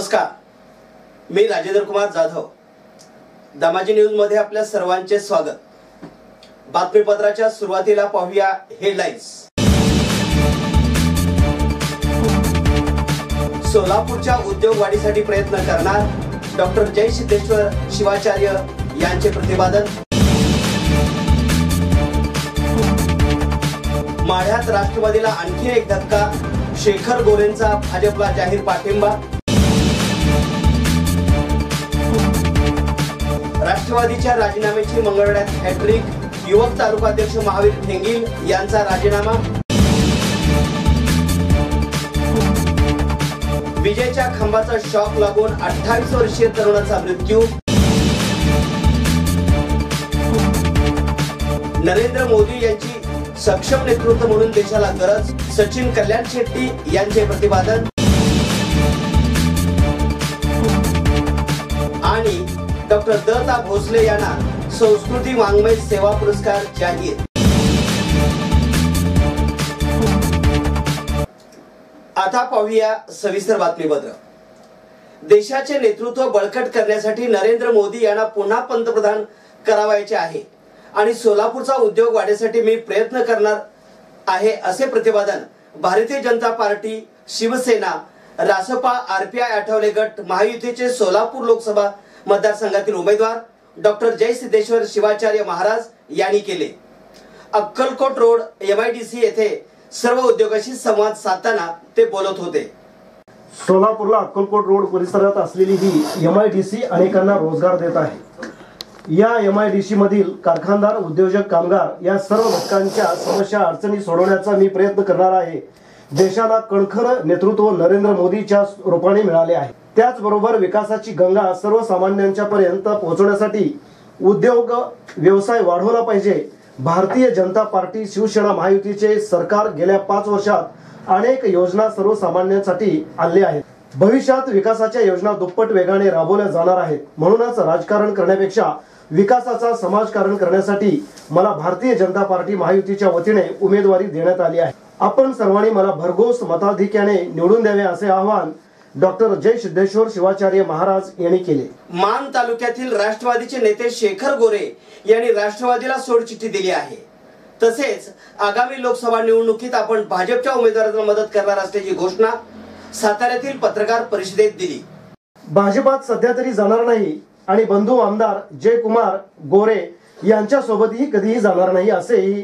नमस्कार, मी राजेंद्र कुमार जाधव. दामाजी न्यूज मध्ये आपल्या सर्वांचे स्वागत. बातमीपत्राच्या सुरुवातीला पाहूया हेडलाईन्स. सोलापूरच्या उद्योग वाढीसाठी प्रयत्न करणार, डॉक्टर जय सिद्धेश्वर शिवाचार्य यांचे प्रतिपादन. माढ्यात राष्ट्रवादीला आणखी एक धक्का, शेखर गोरेंचा भाजपला जाहीर पाठिंबा. राष्ट्रवादीच्या राजीनाम्याची मंगळवाड्यात हॅट्रिक, युवक तालुकाध्यक्ष महावीर ठेंगील यांचा राजीनामा. विजेच्या खांबाचा शॉक लागून 28 वर्षीय तरुणाचा मृत्यू. नरेंद्र मोदी यांची सक्षम नेतृत्व म्हणून देशाला गरज, सचिन कल्याण शेट्टी यांचे प्रतिपादन. आणि डॉक्टर दत्ता भोसले यांना संस्कृती वाङ्मय सेवा पुरस्कार जाहीर. आता पाहूया सविस्तर बातमीपत्र. देशाचे नेतृत्व बळकट करण्यासाठी नरेंद्र मोदी यांना पुन्हा पंतप्रधान करावायचे आहे आणि सोलापूरचा उद्योग वाढीसाठी मी प्रयत्न करणार आहे, असे प्रतिपादन भारतीय जनता पार्टी, शिवसेना, रासपा, आरपीआय आठवले गट, महायुतीचे सोलापूर लोकसभा मतदारसंघातील उमेदवार डॉक्टर जय सिद्धेश्वर शिवाचार्य महाराज यांनी केले. अक्कलकोट रोड MIDC येथे सर्व उद्योगाशी संवाद साधताना ते बोलत होते. सोलापूरला अक्कलकोट रोड परिसरात असलेली ही MIDC अनेकांना रोजगार देत आहे. या MIDC मधील कारखानदार, उद्योजक, कामगार या सर्व घटकांच्या समस्या अडचणी सोडवण्याचा मी प्रयत्न करणार आहे. देशाला कणखर नेतृत्व नरेंद्र मोदीच्या रूपाने मिळाले आहे. त्याचबरोबर विकासाची गंगा सर्वसामान्यांच्या पर्यंत पोहोचवण्यासाठी उद्योग व्यवसाय वाढवला पाहिजे. भारतीय जनता पार्टी, शिवसेना, महायुतीचे सरकार गेल्या 5 वर्षात अनेक योजना सर्वसामान्यांसाठी आणल्या आहेत. भविष्यात विकासाच्या योजना दुप्पट वेगाने राबवल्या जाणार आहेत. म्हणूनच राजकारण करण्यापेक्षा विकासाचा समाजकारण करण्यासाठी मला भारतीय जनता पार्टी, महायुतीच्या वतीने उमेदवारी देण्यात आली आहे. आपण सर्वांनी मला भरघोस मताधिक्याने निवडून द्यावे असे आवाहन डॉक्टर जय सिद्धेश्वर शिवाचार्य महाराज यांनी केले. मान तालुक्यातील राष्ट्रवादीचे नेते शेखर गोरे यांनी राष्ट्रवादीला सोडचिठ्ठी दिली आहे. तसेच आगामी लोकसभा निवडणुकीत आपण भाजपच्या उमेदवारांना मदत करणार असल्याची घोषणा साताऱ्यातील पत्रकार परिषदेत दिली. भाजपात सध्या तरी जाणार नाही आणि बंधू आमदार जयकुमार गोरे यांच्या सोबतही कधीही जाणार नाही असेही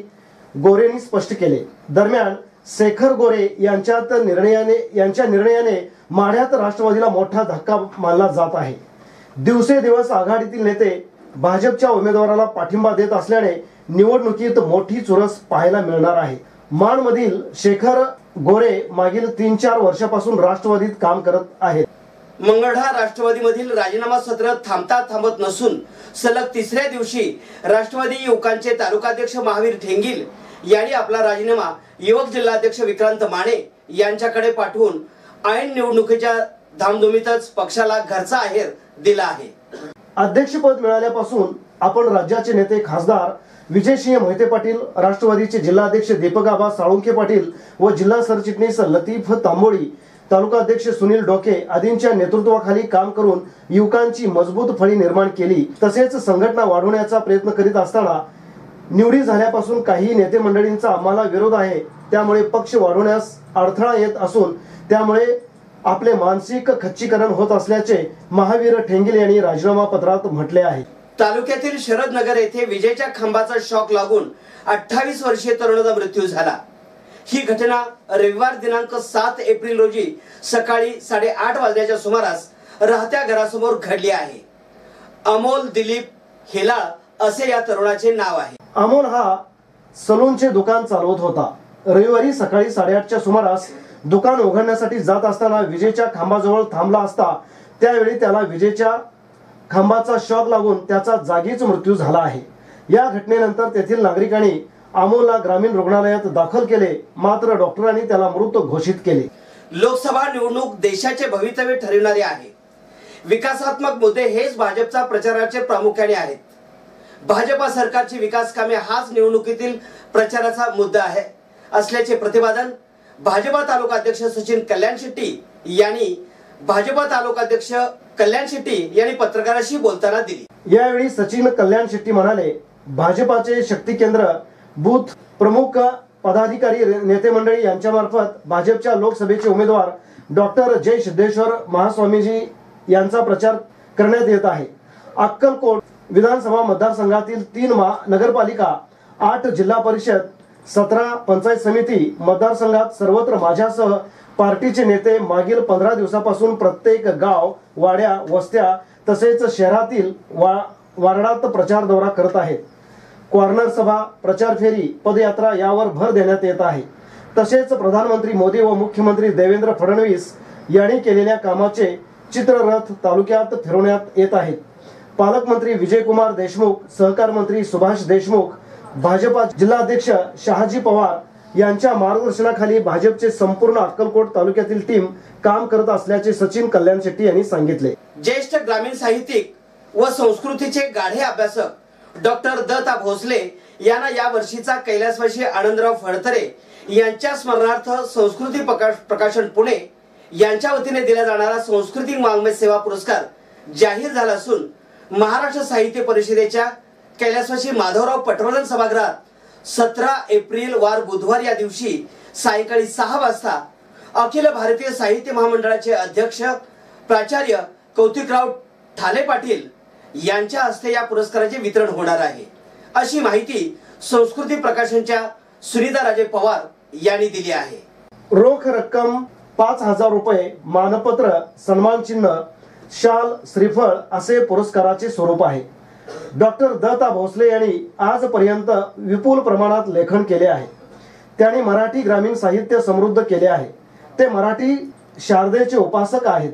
गोरेंनी स्पष्ट केले. दरम्यान शेखर गोरे यांच्या निर्णयाने माढ्यात राष्ट्रवादीला मोठा धक्का मानला जात आहे. दिवसेदिवस आघाडीतील नेते भाजपच्या उमेदवाराला पाठिंबा देत असल्याने निवडणुकीत मोठी चुरस पाहायला मिळणार आहे. माणमधील शेखर गोरे मागील 3-4 वर्षापासून राष्ट्रवादीत काम करत आहेत. मंगळवार राष्ट्रवादीमधील राजीनामा सत्र थांबता थांबत नसून सलग 3ऱ्या दिवशी राष्ट्रवादी युवकांचे तालुकाध्यक्ष महावीर ठेंगील यांनी आपला राजीनामा युवक जिल्हाध्यक्ष विक्रांत माने यांच्याकडे पाठवून ऐन निवडणुकीच्या धामधुमीतच पक्षाला घरचा आहेर दिला आहे. अध्यक्षपद मिळाल्यापासून आपण राज्याचे नेते खासदार विजयसिंह मोहिते पाटील, राष्ट्रवादीचे जिल्हाध्यक्ष दीपकआबा साळुंखे पाटील व जिल्हा सरचिटणीस लतीफ तांबोळी, तालुकाध्यक्ष सुनील डोके आदींच्या नेतृत्वाखाली काम करून युवकांची मजबूत फळी निर्माण केली. तसेच संघटना वाढवण्याचा प्रयत्न करीत असताना निवडी झाल्यापासून काही नेते मंडळींचा आम्हाला विरोध आहे. त्यामुळे पक्ष वाढवण्यास अडथळा येत असून त्यामुळे आपले मानसिक खच्चीकरण होत असल्याचे महावीर ठेंगील यांनी राजीनामा पत्रात म्हटले आहे. तालुक्यातील शरदनगर येथे विजेच्या खांबाचा शॉक लागून 28 वर्षीय तरुणाचा मृत्यू झाला. ही घटना रविवार दिनांक 7 एप्रिल रोजी सकाळी 8:30 वाजण्याच्या सुमारास राहत्या घरासमोर घडली आहे. अमोल दिलीप हेलाळ असे या तरुणाचे नाव आहे. अमोल हा सलूनचे दुकान चालवत होता. रविवारी सकाळी 8:30च्या सुमारास दुकान उघडण्यासाठी जात असताना विजेच्या खांबाजवळ थांबला असता. त्यावेळी त्याला विजेच्या खांबाचा शॉक लागून त्याचा जागीच मृत्यू झाला आहे. या घटनेनंतर तेथील नागरिकांनी अमोलला ग्रामीण रुग्णालयात दाखल केले, मात्र डॉक्टरांनी त्याला मृत घोषित केले. लोकसभा निवडणूक देशाचे भवितव्य ठरविणारी आहे. विकासात्मक मुद्दे हेच भाजपचा प्रचाराचे प्रामुख्याने आहेत. भाजपा सरकारची विकास कामे हाच निवडणुकीतील प्रचाराचा मुद्दा आहे असल्याचे प्रतिपादन भाजपा तालुका अध्यक्ष सचिन कल्याण शेट्टी यांनी भाजपा तालुकाध्यक्ष कल्याण शेट्टी यांनी पत्रकारांशी बोलताना दिली। यावेळी सचिन कल्याण शेट्टी म्हणाले, भाजपाचे शक्ती केंद्र, बूथ प्रमुख, पदाधिकारी, नेते मंडळी यांच्या मार्फत भाजपच्या लोकसभेचे उमेदवार डॉक्टर जय सिद्धेश्वर महास्वामीजी यांचा प्रचार करण्यात येत आहे। अक्कलकोट विधानसभा मतदारसंघातील 3 नगरपालिका, 8 जिल्हा परिषद, 17 पंचायत समिती मतदारसंघात सर्वत्र माझ्यासह पार्टीचे नेते मागील 15 दिवसापासून प्रत्येक गाव, वाड्या, वस्त्या तसेच शहरातील वार्डात प्रचार दौरा करत आहेत। कॉर्नर सभा, प्रचार फेरी, पदयात्रा यावर भर देण्यात येत आहे। तसेच प्रधानमंत्री मोदी व मुख्यमंत्री देवेंद्र फडणवीस यांनी केलेल्या कामाचे चित्ररथ तालुक्यात फिरवण्यात येत आहेत। पालकमंत्री विजयकुमार देशमुख, सहकार मंत्री सुभाष देशमुख, भाजपा जिल्हाध्यक्ष शहाजी पवार यांच्या मार्गदर्शनाखाली भाजपचे संपूर्ण अक्कलकोट तालुक्यातील टीम काम करत असल्याचे सचिन कल्याण शेट्टी यांनी सांगितले। ज्येष्ठ ग्रामीण साहित्यिक व संस्कृतीचे गाढे अभ्यासक डॉक्टर दत्ता भोसले यांना या वर्षीचा कैलासवासी आनंदराव फडतरे यांच्या स्मरणार्थ संस्कृती प्रकाशन पुणे यांच्या वतीने दिला जाणारा सांस्कृतिक वाङ्मय सेवा पुरस्कार जाहीर झाला असून महाराष्ट्र साहित्य परिषदेच्या कैलासवासी माधवराव पटवर्धन सभागृहात 17 एप्रिल वार बुधवार या दिवशी सायंकाळी 6 वाजता अखिल भारतीय साहित्य महामंडळाचे अध्यक्ष प्राचार्य कौतिकराव ठाले पाटील यांच्या हस्ते या पुरस्काराचे वितरण होणार आहे, अशी माहिती संस्कृती प्रकाशनच्या सुनीता राजे पवार यांनी दिली आहे। रोख रक्कम 5,000 रुपये, मानपत्र, सन्मान चिन्ह, शाल, श्रीफळ असे पुरस्काराचे स्वरूप आहे। डॉक्टर दत्ता भोसले यांनी आजपर्यंत विपुल प्रमाणात लेखन केले आहे। त्यांनी मराठी ग्रामीण साहित्य समृद्ध केले आहे। ते मराठी शारदेचे उपासक आहेत।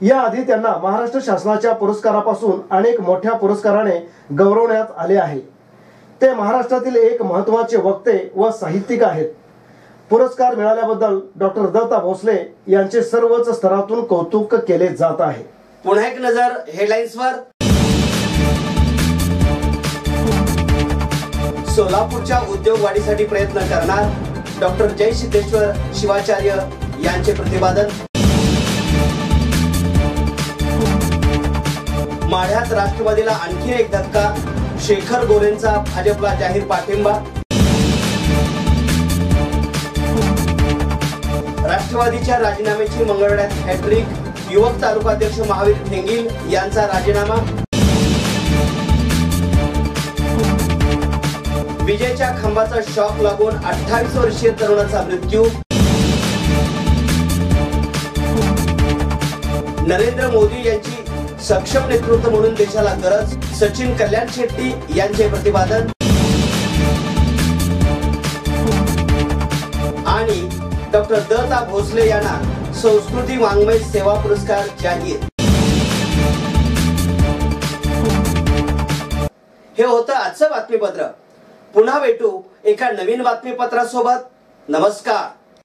याआधी त्यांना महाराष्ट्र शासनाच्या पुरस्कारापासून अनेक मोठ्या पुरस्काराने गौरवण्यात आले आहे। ते महाराष्ट्रातील एक महत्त्वाचे वक्ते व साहित्यिक आहेत। पुरस्कार मिळाल्याबद्दल डॉक्टर दत्ता भोसले यांचे सर्वच स्तरातून कौतुक केले जात आहे। पुन्हा एक नजर हेडलाईन्सवर। सोलापूरच्या उद्योग वाढीसाठी प्रयत्न करणार, डॉक्टर जय सिद्धेश्वर शिवाचार्य यांचे प्रतिपादन। माढ्यात राष्ट्रवादीला आणखी एक धक्का, शेखर गोरेंचा भाजपला जाहीर पाठिंबा। राष्ट्रवादीच्या राजीनाम्याची मंगळवाड्यात हॅट्रिक, युवक तालुकाध्यक्ष महावीर ठेंगील यांचा राजीनामा। विजेच्या खांबाचा शॉक लागून 28 वर्षीय तरुणाचा मृत्यू। नरेंद्र मोदी यांची सक्षम नेतृत्व म्हणून देशाला गरज, सचिन कल्याण शेट्टी यांचे प्रतिपादन। आणि डॉक्टर दत्ता भोसले यांना संस्कृती वाङ्मय सेवा पुरस्कार जाहीर। हे होतं आजचं बातमीपत्र। पुन्हा भेटू एका नवीन बातमीपत्रासोबत। नमस्कार।